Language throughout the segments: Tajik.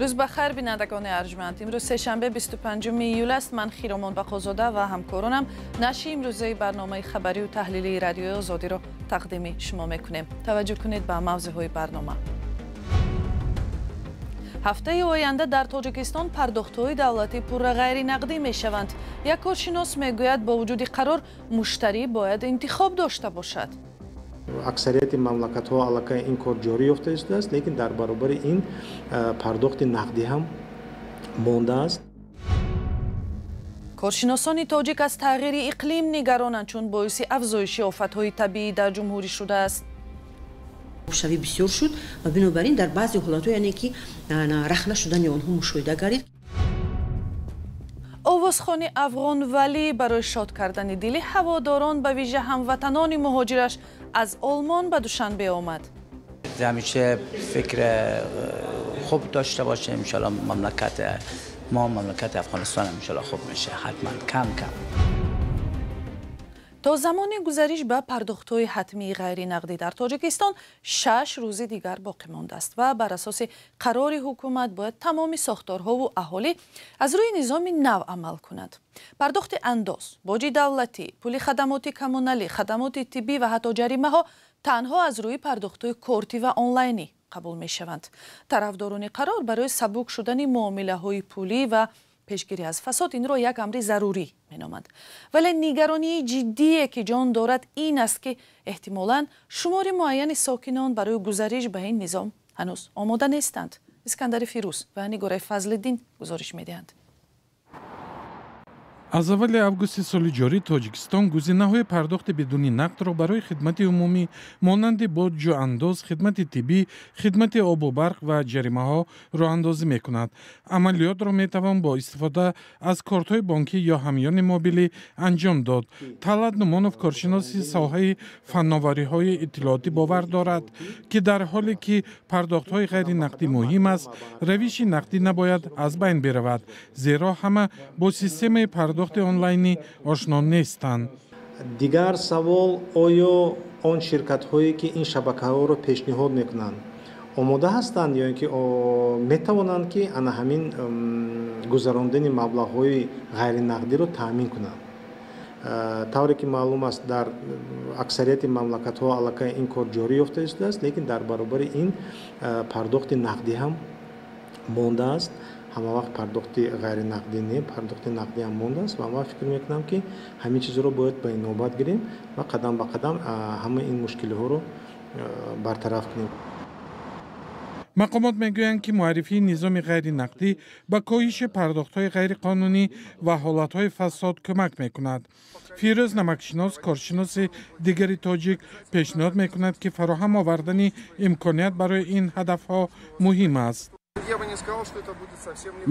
روز بخیر بینندگان ارجمند. امروز سه‌شنبه 25 ایول است. من خیرامان بخوزاده و همکارانم نشر امروزه برنامه خبری و تحلیلی رادیوی آزادی را تقدیم شما میکنیم. توجه کنید به موضوعهای برنامه. هفته آینده در تاجیکستان پرداخت‌های دولتی پور غیر نقدی میشوند. یک کارشناس میگوید با وجود قرار مشتری باید انتخاب داشته باشد. اکثریت مملکت‌ها علاقه این کار جاری یافته است، لیکن در برابر این پرداخت نقدی هم مانده است. کارشناسان تاجیک از تغییر اقلیم نگرانند چون باعث افزایش آفت‌های طبیعی در جمهوری شده است. شوی بسیار شد و بنابراین در بعضی حالات یعنی که رخنه شدن آنها مشاهده گردید. آوازخوان افغان ولی برای شاد کردن دل هواداران به ویژه هموطنان مهاجرش از آلمان به دوشنبه آمد. همیشه فکر خوب داشته باشیم. ان شاء الله مملکت افغانستان ان شاء الله خوب میشه، حتما کم تا زمان گزارش به پرداخت‌های حتمی غیر نقدی در تاجیکستان 6 روز دیگر باقی مانده است و بر اساس قرار حکومت باید تمام ساختارها و اهالی از روی نظام نو عمل کنند. پرداخت انداز، باج دولتی، پول خدمات کمونالی، خدمات طبی و حتی جریمه ها تنها از روی پرداخت‌های کارتی و آنلاینی قبول می شوند. طرفداران قرار برای سبک شدن معامله‌های پولی و پیشگیری از فساد این را یک امر ضروری مینامند. ولی نگرانی جدی که جان دارد این است که احتمالاً شمار معین ساکنان برای گزارش به این نظام هنوز آماده نیستند. اسکندر فیروز و نگاره فضل‌الدین گزارش میدهند. از اول августи соли ҷорӣ тоҷикистон гузинаҳои пардохти бидуни нақдро барои хидмати умумӣ монанди боҷу андоз, хидмати тиббӣ, хидмати обу барқ ва ҷаримаҳо роҳандозӣ мекунад. амалиётро метавон бо истифода аз кортҳои бонкӣ ё ҳамёни мобилӣ анҷом дод. Талат Нумонов коршиноси соҳаи фанновариҳои иттилоотӣ бовар дорад, ки дар ҳоле ки пардохтҳои ғайринақдӣ муҳим аст, равиши нақдӣ набояд аз байн биравад, зеро ҳама бо системаи пардохти онлайни ошно нестанд. дигар савол, оё он ширкатҳое ки ин шабакаҳоро пешниҳод мекунанд омода ҳастанд ё ин ки метавонанд ки ана ҳамин гузарондани маблағҳои ғайринақдиро таъмин кунанд. тавре ки маълум аст дар аксарияти мамлакатҳо аллакай ин кор ҷорӣ ёфта истааст, лекин дар баробари ин пардохти нақдӣ ҳам мондааст. ҳама вақт пардохти ғайринақдӣ не, пардохти нақдӣ ҳам мондааст ва ман фикр мекунам ки ҳамин чизро бояд ба инобат гирем ва қадам ба қадам ҳама ин мушкилиҳоро бартараф кунем. мақомот мегӯянд ки муаррифии низоми ғайринақдӣ ба коҳиши пардохтҳои ғайриқонунӣ ва ҳолатҳои фасод кӯмак мекунад. фирӯз намакшинос, коршиноси дигари тоҷик, пешниҳод мекунад ки фароҳам овардани имконият барои ин ҳадафҳо муҳим аст.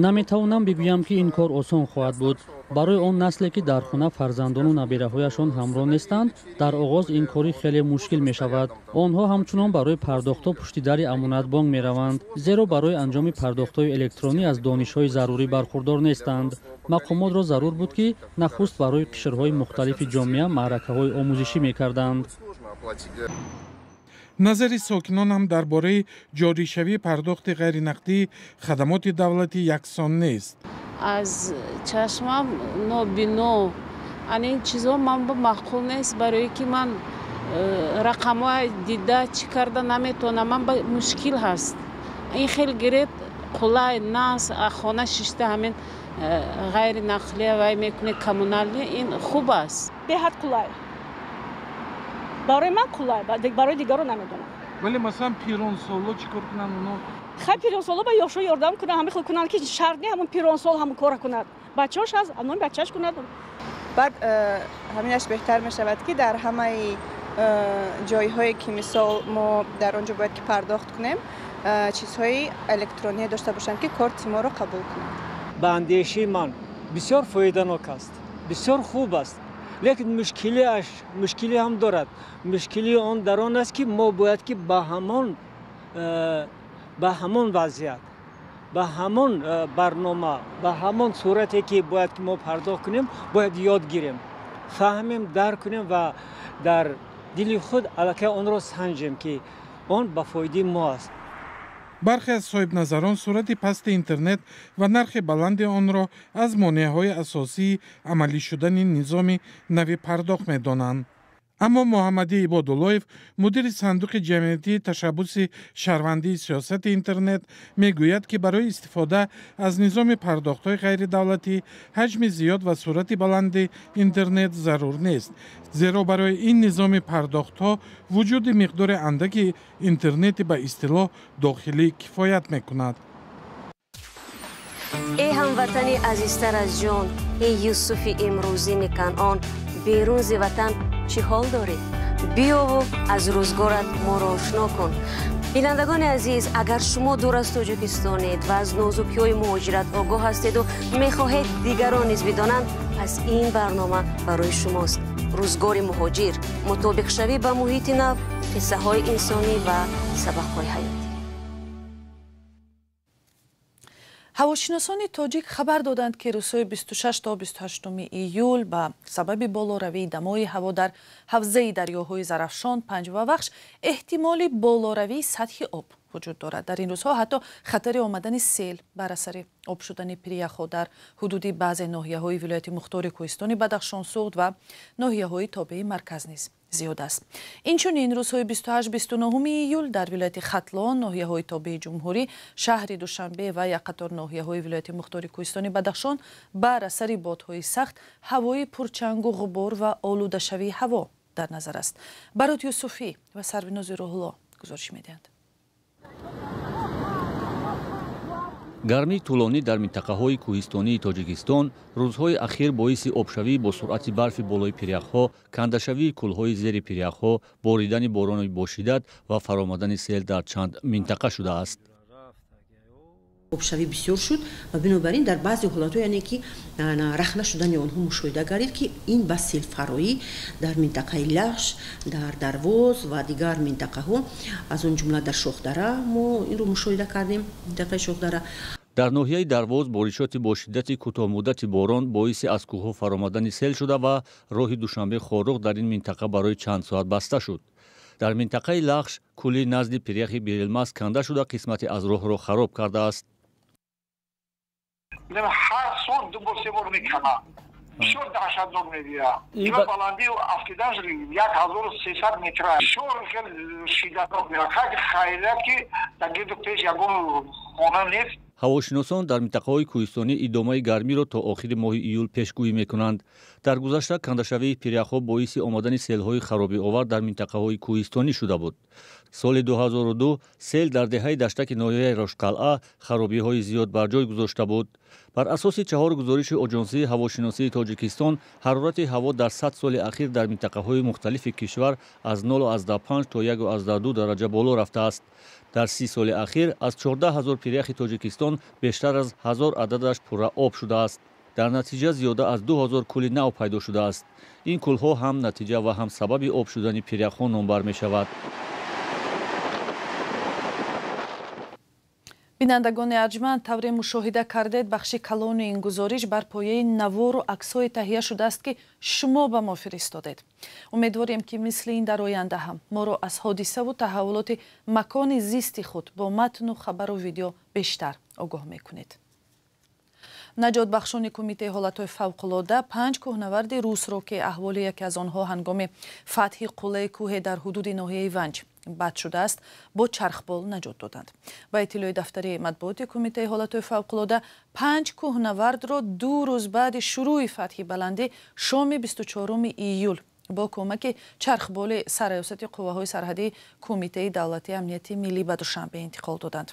наметавонам бигӯям ки ин кор осон хоҳад буд. барои он насле ки дар хона фарзандону набераҳояшон ҳамроҳ нестанд, дар оғоз ин кори хеле мушкил мешавад. онҳо ҳамчунон барои пардохтҳо пушти дари амонатбонк мераванд, зеро барои анҷоми пардохтҳои электронӣ аз донишҳои зарурӣ бархурдор нестанд. мақомотро зарур буд ки нахуст барои қишрҳои мухталифи ҷомеа маъракаҳои омӯзишӣ мекарданд. назари сокинон ҳам дар бораи ҷоришавии пардохти ғайринақдӣ хадамоти давлатӣ яксон нест. аз чашмам нобино анин чизо ман маъқул нест, барое ки ман рақамҳои дида чӣ карда наметавонам, ман ба мушкил ҳаст. ин хел гиреб қулай нас хона шишта ҳамин ғайринақлия вай мекуне коммуналӣ, ин хуб аст. беҳад қулай барои ман, қулай барои дигарон намедонам. вале масалан пиронсоло чӣ кор кунанд? оно хай пиронсоло ба ёшо ёрдам кунад, ҳамин хел кунанд ки шарт не ҳамон пиронсол ҳамон кора кунад, бачааш ҳаст анои бачааш кунад. баъд ҳаминаш беҳтар мешавад ки дар ҳамаи ҷойҳое ки мисол мо дар он ҷо бояд ки пардохт кунем чизҳои электроние дошта бошанд ки корти моро қабул кунад. ба андешаи ман бисёр фоиданок аст, бисёр хуб аст, лекин мушкилӣ ҳам дорад. мушкили он дар он аст ки мо бояд ки ба ҳамон вазъият, ба ҳамон барнома, ба ҳамон сурате ки бояд ки мо пардохт кунем бояд ёд гирем, фаҳмем, дарк кунем ва дар дили худ аллакай онро санҷем ки он ба фоидаи мо аст. برخی از صاحب نظران صورت پست اینترنت و نرخ بلند آن را از مانع‌های اساسی عملی شدن نظام نوی پرداخت می‌دانند. اما محمدی عباداللهیف مدیر صندوق جمعیتی تشبث شهروندی سیاست اینترنت میگوید که برای استفاده از نظام پرداخت‌های غیر دولتی حجم زیاد و سرعت بلند اینترنت ضرور نیست، زیرا برای این نظام پرداخت‌ها وجود مقدار اندک اینترنت به اصطلاح داخلی کفایت می‌کند. ای هموطنی عزیزتر از جان، ای یوسف امروزی کنعان، بیرون ز وطن چی حال داری؟ بیا و از روزگارت ما را آشنا کن. بینندگان عزیز، اگر شما دور از تاجیکستانید و از نازکی‌های مهاجرت آگاه هستید و می‌خواهید دیگران نیز بدانند، پس این برنامه برای شماست. روزگار مهاجر، مطابق شوی با محیط نو، قصه‌های انسانی و سبق‌های حیاتی. هواشناسان تاجیک خبر دادند که روزهای 26 تا 28 ایول به سبب بالاروی دمای هوا در حوزه دریاهای زرافشان، پنج و وخش احتمال بالاروی سطح آب وجود دارد. در این روزها حتی خطر آمدن سیل بر اثر آب شدن پریخ‌ها در حدود بعضی ناحیه‌های ولایت مختار کوهستان بدخشان سوخت و ناحیه‌های تابع مرکز نیز زیاد است. اینچنین روزهای 28-29 ایول در ولایت ختلان، ناحیه‌های تابع جمهوری، شهر دوشنبه و یک قطار ناحیه‌های ولایت مختار کوهستان بدخشان بر اثر بادهای سخت، هوای پرچنگ و غبار و آلوده شوی هوا در نظر است. برات یوسفی و سروناز روح‌الله گزارش می‌دهند. гармии тӯлонӣ дар минтақаҳои кӯҳистонии тоҷикистон рӯзҳои ахир боиси обшавӣ бо суръати барфи болои пиряхҳо, кандашавии кӯлҳои зери пиряхҳо, боридани борони бошиддат ва фаромадани сел дар чанд минтақа шудааст. обшавӣ бисёр шуд ва бинобар ин дар баъзе ҳолатҳо яъне ки рахна шудани онҳо мушоҳида гардид ки ин ба селфароӣ дар минтақаи лахш, дар дарвоз ва дигар минтақаҳо, аз он ҷумла дар шохдара мо инро мушоҳида кардем. минтақаи шохдара дар ноҳияи дарвоз боришоти бошиддати кӯтоҳмуддати борон боиси аз кӯҳҳо фаромадани сел шуда ва роҳи душанбе хорӯғ дар ин минтақа барои чанд соат баста шуд. дар минтақаи лахш кӯли назди пиряхи берилмас канда шуда қисмати аз роҳро хароб кардааст. هر سال دو بار سه بار میکنه شور دهشتناک میگیره این بلندی افتیدنش 1300 متر شور خیلی شدتناک میره خیلی که در گرد پیش یکون خانه نیست. ҳавошиносон дар минтақаҳои кӯҳистонӣ идомаи гармиро то охири моҳи июл пешгӯӣ мекунанд. дар гузашта кандашавии пиряхҳо боиси омадани селҳои харобиовар дар минтақаҳои кӯҳистонӣ шуда буд. соли 2002 сел дар деҳаи даштаки ноҳияи рошқалъа харобиҳои зиёд бар ҷой гузошта буд. бар асоси чаҳор гузориши оҷонсии ҳавошиносии тоҷикистон, ҳарорати ҳаво дар 100 соли ахир дар минтақаҳои мухталифи кишвар аз 0.5 то 1.2 дараҷа боло рафтааст. дар 30 соли ахир аз 14 000 пиряхи тоҷикистон бештар аз 1000 ададаш пурра об шудааст. дар натиҷа зиёда аз 2000 кӯли нав пайдо шудааст. ин кӯлҳо ҳам натиҷа ва ҳам сабаби об шудани пиряхҳо номбар мешавад. бинандагони арҷманд, тавре мушоҳида кардед, бахши калони ин гузориш бар пояи навору аксҳои таҳия шудааст ки шумо ба мо фиристодед. умедворем ки мисли ин дар оянда ҳам моро аз ҳодисаву таҳаввулоти макони зисти худ бо матну хабару видео бештар огоҳ мекунед. наҷотбахшони кумитаи ҳолатҳои фавқулода 5 кӯҳнаварди русро ки аҳволи яке аз онҳо ҳангоми фатҳи қуллаи кӯҳе дар ҳудуди ноҳияи ванҷ бад шудааст, бо чархбол наҷот доданд. ба иттилои дафтари матбуоти кумитаи ҳолатҳои фавқулода 5 кӯҳнавардро 2 рӯз баъди шурӯи фатҳи баландӣ шоми 24 июл бо кӯмаки чархболи сарраёсати қувваҳои сарҳадии кумитаи давлатии амнияти миллӣ ба Душанбе интиқол доданд.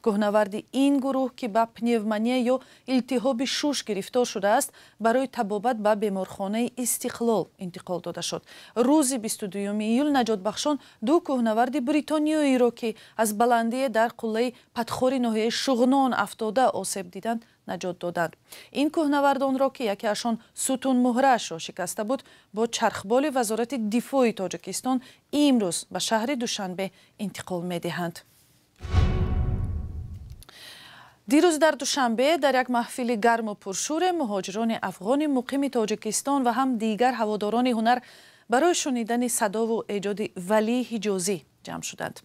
кӯҳнаварди ин гурӯҳ ки ба пневмония ё илтиҳоби шуш гирифтор шудааст, барои табобат ба беморхонаи Истиқлол интиқол дода шуд. рӯзи 22 июл наҷотбахшон 2 кӯҳнаварди бритониёиро ки аз баландие дар қуллаи падхори ноҳияи Шуғнон афтода осеб диданд наҷот доданд. ин кӯҳнавардонро ки якеашон сутунмуҳраашро шикаста буд, бо чархболи вазорати дифои Тоҷикистон имрӯз ба шаҳри Душанбе интиқол медиҳанд. дирӯз дар Душанбе дар як маҳфили гарму пуршӯре муҳоҷирони афғони муқими Тоҷикистон ва ҳам дигар ҳаводорони ҳунар барои шунидани садову эҷоди Валии Ҳиҷозӣ ҷамъ шуданд.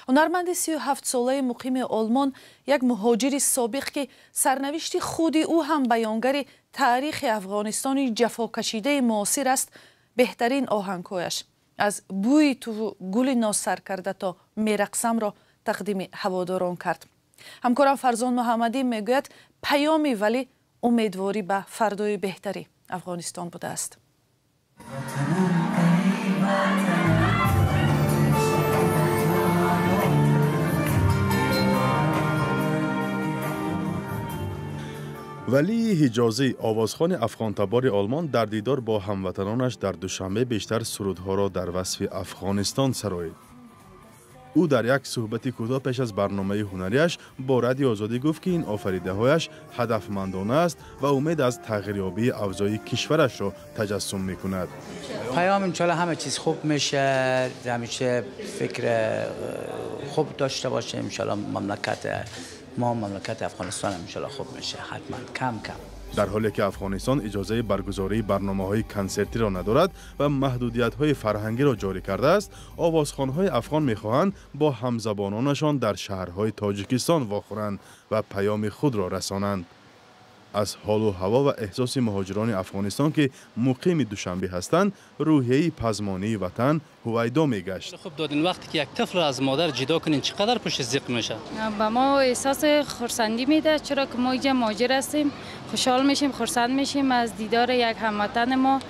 هنرمند 37 ساله مقیم آلمان یک مهاجر سابق که سرنوشت خود او هم بیانگر تاریخ افغانستان جفا کشیده معاصر است بهترین آهنگهایش از بوی تو گل ناسر کرده تا میرقصم را تقدیم هواداران کرد. همکارم فرزان محمدی میگوید پیامی ولی امیدواری به فردای بهتری افغانستان بوده است. ولی حجازی آوازخوان افغان تبار آلمان در دیدار با هموطنانش در دوشنبه بیشتر سرودها را در وصف افغانستان سرایید. او در یک صحبت کوتاه پیش از برنامه هنریش با رادیو آزادی گفت که این آفریده‌هایش هدفمندانه است و امید از تغییریابی اوضاع کشورش را تجسم می‌کند. پیام انشالله همه چیز خوب میشه، همیشه فکر خوب داشته باشه انشالله مملکت افغانستان انشالله خوب میشه حتما کم کم. در حالی که افغانستان اجازه برگزاری برنامه‌های کنسرتی را ندارد و محدودیت‌های فرهنگی را جاری کرده است، آوازخوان‌های افغان می‌خواهند با همزبانانشان در شهرهای تاجیکستان واخورند و پیام خود را رسانند. از حال و هوا و احساس مهاجران افغانستان که مقیم دوشنبه هستند، روحیه پزمانی وطن هویدا میگشت. خوب دادین وقتی که یک طفل از مادر جدا کنین چقدر پشت زیق میشه؟ با ما احساس خرسندی میده، چرا که ما اینجا مهاجر هستیم، خوشحال میشیم، خرسند میشیم از دیدار یک هموطن ما.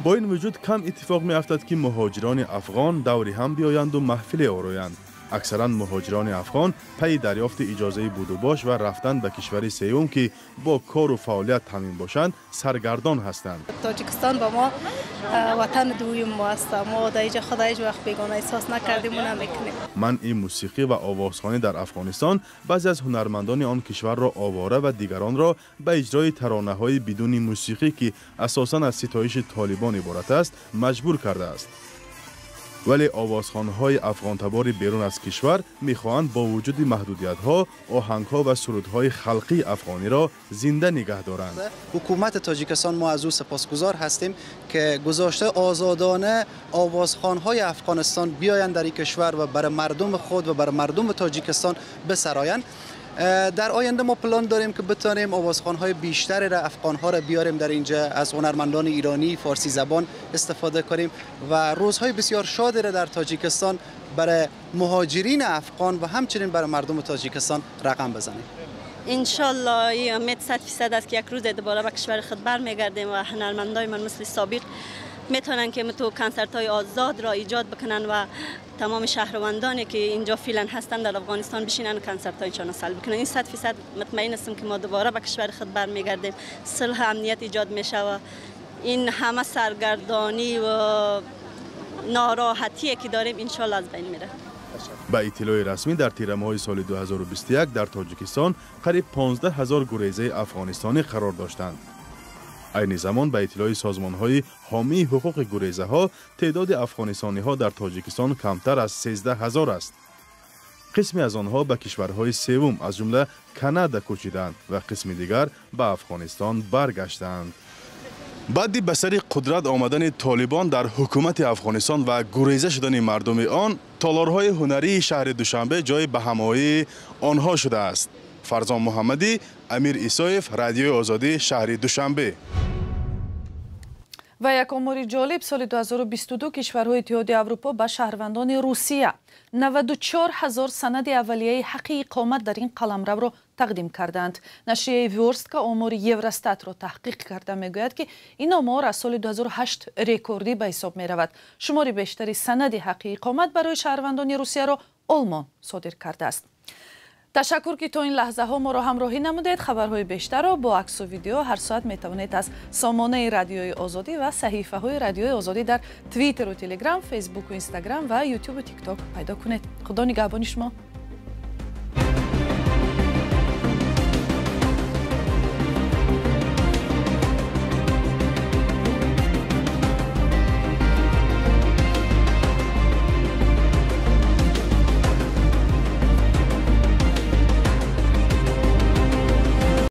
با این وجود کم اتفاق میافتد که مهاجران افغان دوری هم بیایند و محفل آرایند. اکثرا مهاجران افغان پی دریافت اجازه بود و باش و رفتن به کشور سوم که با کار و فعالیت تامین باشند سرگردان هستند. تاجیکستان با ما وطن دوم ما است. ما در اینجا خدا هیچ وقت بیگانه احساس نکردیم و نمیکنیم. من این موسیقی و آوازخوانی در افغانستان بعضی از هنرمندان آن کشور را آواره و دیگران را به اجرای ترانه‌های بدون موسیقی که اساساً از ستایش طالبان عبارت است مجبور کرده است. ولی آوازخوان‌های افغان تبار بیرون از کشور می‌خواهند با وجود محدودیت‌ها، آهنگ‌ها و سرودهای خلقی افغانی را زنده نگه دارند. حکومت تاجیکستان ما از او سپاسگزار هستیم که گذاشته آزادانه آوازخوان‌های افغانستان بیایند در این کشور و برای مردم خود و برای مردم تاجیکستان بسرایند. در آینده ما پلان داریم که بتانیم آوازخوان‌های بیشتری را افغان‌ها را بیاریم در اینجا، از هنرمندان ایرانی فارسی زبان استفاده کنیم و روزهای بسیار شادی را در تاجیکستان برای مهاجرین افغان و همچنین برای مردم تاجیکستان رقم بزنیم. انشالله این امید 100% است که یک روز دوباره به کشور خود برمیگردیم و هنرمندای من مثل سابق میتونن که تو کنسرت‌های آزاد را ایجاد بکنن و تمام شهروندانی که اینجا فعلا هستن در افغانستان بشینن و کنسرت‌هایشان را سلب کنن. این 100% مطمئن هستم که ما دوباره به کشور خود برمیگردیم، صلح امنیت ایجاد میشه و این همه سرگردانی و ناراحتی که داریم انشالله از بین میره. با اطلاع رسمی در تیر ماه سال 2021 در تاجیکستان قریب 15,000 گریزه افغانستانی قرار داشتند. عین زمان به اطلاع سازمان‌های حامی حقوق گریزه‌ها تعداد افغانستانی‌ها در تاجیکستان کمتر از 13,000 است. قسمی از آنها به کشورهای سوم از جمله کانادا کوچیدند و قسم دیگر به افغانستان برگشتند. بعد به سر قدرت آمدن طالبان در حکومت افغانستان و گریزه شدن مردم آن، تالارهای هنری شهر دوشنبه جای بهمایی آنها شده است. فرزان محمدی، امیر ایسایف، رادیو آزادی شهر دوشنبه. و یک امور جالب، سال 2022 کشورهای اتحادیه اروپا به شهروندان روسیه 94,000 سند اولیه حق اقامت در این قلمرو را تقدیم کردند. نشریه ویورسکا آمار یورستات را تحقیق کرده میگوید که این آمار از سال 2008 رکوردی به حساب می رود. شمار بیشتری سند حق اقامت برای شهروندان روسیه را آلمان صادر کرده است. تشکر که تا این لحظه ها ما را همراهی نمودید. خبرهای بیشتر را با عکس و ویدیو هر ساعت می توانید از سامانه رادیوی آزادی و صحیفه های رادیوی آزادی در توییتر و تلگرام، فیسبوک و اینستاگرام و یوتیوب و تیک تاک پیدا کنید. خدا نگهبان شما.